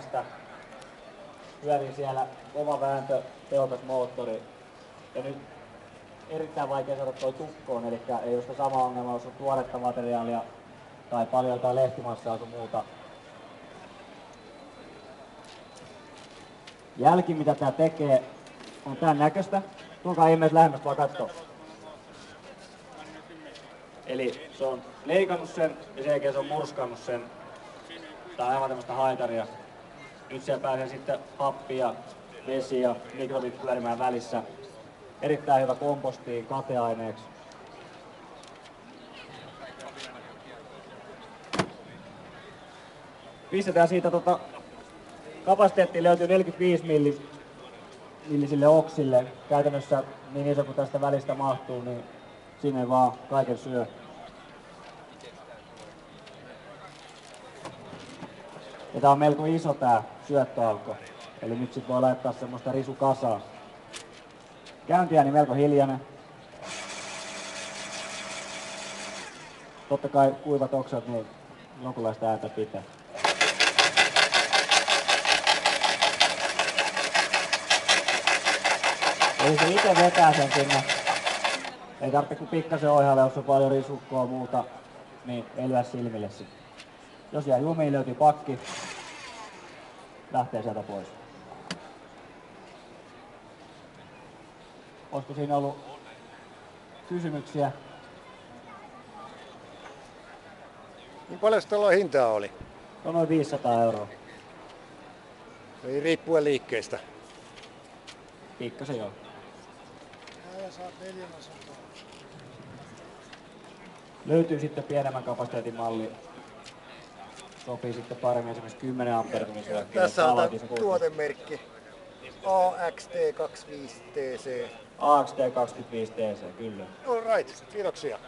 mistä pyörii siellä kova vääntö, tehokas moottori. Ja nyt erittäin vaikea saada toi tukkoon, eli ei ole sitä samaa ongelmaa, jos on tuoretta materiaalia tai paljon jotain lehtimassaa sun muuta. Jälki, mitä tää tekee, on tän näköistä. Tulkaa ihmeessä lähemmästä vaan kattoo. Eli se on leikannut sen ja sen jälkeen se on murskannut sen. Tää on aivan tämmöstä haitaria. Nyt siellä pääsee sitten happi ja vesi ja mikrobit pyörimään välissä. Erittäin hyvä kompostiin kateaineeksi. Pistetään siitä kapasiteettiin löytyy 45 millisille oksille. Käytännössä niin iso kuin tästä välistä mahtuu, niin sinne vaan kaiken syö. Ja tää on melko iso tää syöttöaukko. Eli nyt sit voi laittaa semmoista risukasaa. Käyntiääni melko hiljainen. Totta kai kuivat oksat, niin jonkunlaista ääntä pitää. Eli se itse vetää sen sinne. Ei tarvitse kuin pikkasen oihalle, jos on paljon risukkoa ja muuta, niin ei lyö silmille sitten. Jos jää jumiin, löytyy pakki. Lähtee sieltä pois. Olisiko siinä ollut kysymyksiä? Niin paljon tuolla hintaa oli? On noin 500 €. Ei riippuen liikkeestä. Pikkasen joo. Täällä saat 400. Löytyy sitten pienemmän kapasiteetin malli. Sopii sitten paremmin esimerkiksi 10 amperin syökkiä. Tässä on tämä tuotemerkki AXT25TC. AXT25TC, kyllä. All right, kiitoksia.